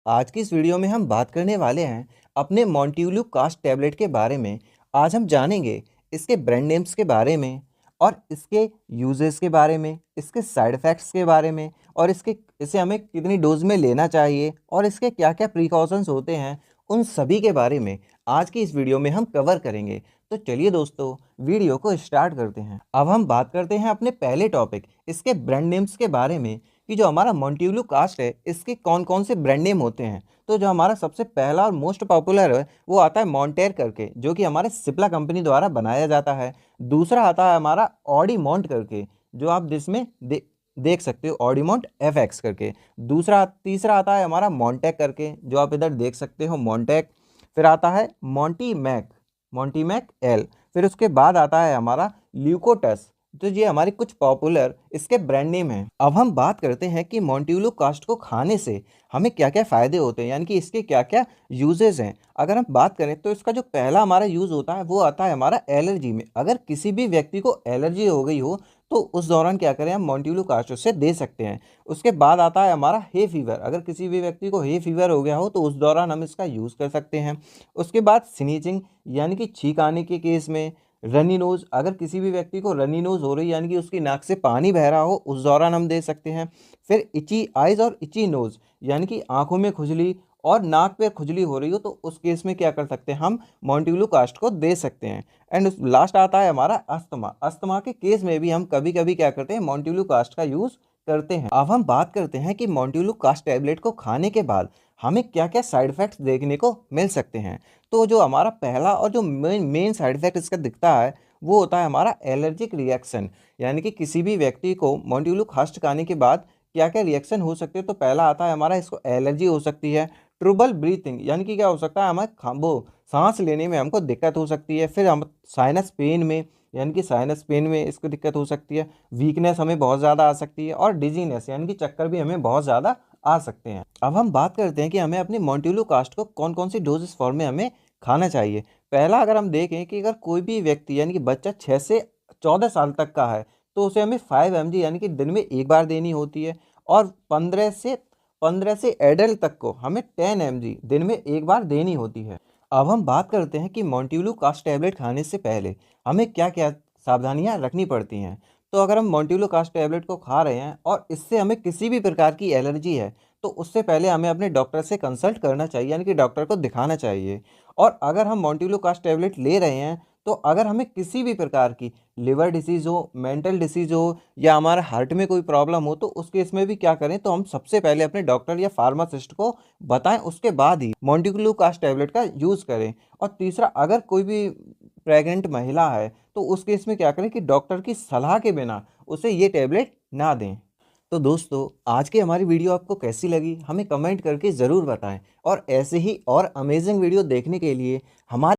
आज की इस वीडियो में हम बात करने वाले हैं अपने मॉन्टिल्यू कास्ट टैबलेट के बारे में। आज हम जानेंगे इसके ब्रांड नेम्स के बारे में और इसके यूजेस के बारे में, इसके साइड इफ़ेक्ट्स के बारे में और इसे हमें कितनी डोज में लेना चाहिए और इसके क्या-क्या प्रिकॉशंस होते हैं, उन सभी के बारे में आज की इस वीडियो में हम कवर करेंगे। तो चलिए दोस्तों, वीडियो को स्टार्ट करते हैं। अब हम बात करते हैं अपने पहले टॉपिक इसके ब्रांड नेम्स के बारे में कि जो हमारा मॉन्टिल्यू कास्ट है इसके कौन कौन से ब्रांड नेम होते हैं। तो जो हमारा सबसे पहला और मोस्ट पॉपुलर है वो आता है मॉन्टेर करके, जो कि हमारे सिप्ला कंपनी द्वारा बनाया जाता है। दूसरा आता है हमारा ऑडीमॉन्ट करके, जो आप जिसमें देख सकते हो ऑडीमॉन्ट एफएक्स करके। तीसरा आता है हमारा मॉन्टेक करके, जो आप इधर देख सकते हो मॉन्टेक। फिर आता है मॉन्टीमैक एल। फिर उसके बाद आता है हमारा ल्यूकोटस। तो ये हमारी कुछ पॉपुलर इसके ब्रांड नेम हैं। अब हम बात करते हैं कि मॉन्टिल्यू कास्ट को खाने से हमें क्या क्या फ़ायदे होते हैं, यानी कि इसके क्या क्या यूजेस हैं। अगर हम बात करें तो इसका जो पहला हमारा यूज़ होता है वो आता है हमारा एलर्जी में। अगर किसी भी व्यक्ति को एलर्जी हो गई हो तो उस दौरान क्या करें, हम मॉन्टिल्यू कास्ट उससे दे सकते हैं। उसके बाद आता है हमारा हे फीवर। अगर किसी भी व्यक्ति को हे फीवर हो गया हो तो उस दौरान हम इसका यूज़ कर सकते हैं। उसके बाद स्नीचिंग, यानी कि छींक आने के केस में। रनी नोज़, अगर किसी भी व्यक्ति को रनी नोज़ हो रही, यानी कि उसकी नाक से पानी बह रहा हो, उस दौरान हम दे सकते हैं। फिर इची आइज़ और इची नोज़, यानी कि आंखों में खुजली और नाक पे खुजली हो रही हो तो उस केस में क्या कर सकते हैं, हम मॉन्टिल्यू कास्ट को दे सकते हैं। एंड लास्ट आता है हमारा अस्थमा के केस में भी हम कभी कभी क्या करते हैं, मॉन्टिल्यू कास्ट का यूज़ करते हैं। अब हम बात करते हैं कि मॉन्टिल्यू कास्ट टैबलेट को खाने के बाद हमें क्या क्या साइड इफ़ेक्ट्स देखने को मिल सकते हैं। तो जो हमारा पहला और जो मेन साइड इफ़ेक्ट इसका दिखता है वो होता है हमारा एलर्जिक रिएक्शन, यानी कि किसी भी व्यक्ति को मॉन्टिल्यू कास्ट खाने के बाद क्या क्या रिएक्शन हो सकते हैं। तो पहला आता है हमारा, इसको एलर्जी हो सकती है। ट्रबल ब्रीथिंग, यानी कि क्या हो सकता है, हमें वो सांस लेने में हमको दिक्कत हो सकती है। फिर हम साइनस पेन में, यानी कि साइनस पेन में इसको दिक्कत हो सकती है। वीकनेस हमें बहुत ज़्यादा आ सकती है और डिजीनेस, यानी कि चक्कर भी हमें बहुत ज़्यादा आ सकते हैं। अब हम बात करते हैं कि हमें अपनी मॉन्टिल्यू कास्ट को कौन कौन सी डोजेस फॉर्म में हमें खाना चाहिए। पहला, अगर हम देखें कि अगर कोई भी व्यक्ति यानी कि बच्चा 6 से 14 साल तक का है तो उसे हमें 5 mg यानी कि दिन में एक बार देनी होती है। और 15 से एडल्ट तक को हमें 10 mg दिन में एक बार देनी होती है। अब हम बात करते हैं कि मॉन्टिल्यू कास्ट टैबलेट खाने से पहले हमें क्या क्या सावधानियां रखनी पड़ती हैं। तो अगर हम मॉन्टिल्यू कास्ट टैबलेट को खा रहे हैं और इससे हमें किसी भी प्रकार की एलर्जी है तो उससे पहले हमें अपने डॉक्टर से कंसल्ट करना चाहिए, यानी कि डॉक्टर को दिखाना चाहिए। और अगर हम मॉन्टिल्यू कास्ट टैबलेट ले रहे हैं तो अगर हमें किसी भी प्रकार की लिवर डिसीज़ हो, मेंटल डिसीज़ हो या हमारे हार्ट में कोई प्रॉब्लम हो तो उस केस में भी क्या करें, तो हम सबसे पहले अपने डॉक्टर या फार्मासिस्ट को बताएं, उसके बाद ही मॉन्टिल्यू कास्ट टैबलेट का यूज़ करें। और तीसरा, अगर कोई भी प्रेग्नेंट महिला है तो उस केस में क्या करें कि डॉक्टर की सलाह के बिना उसे ये टैबलेट ना दें। तो दोस्तों, आज की हमारी वीडियो आपको कैसी लगी हमें कमेंट करके ज़रूर बताएं और ऐसे ही और अमेजिंग वीडियो देखने के लिए हमारे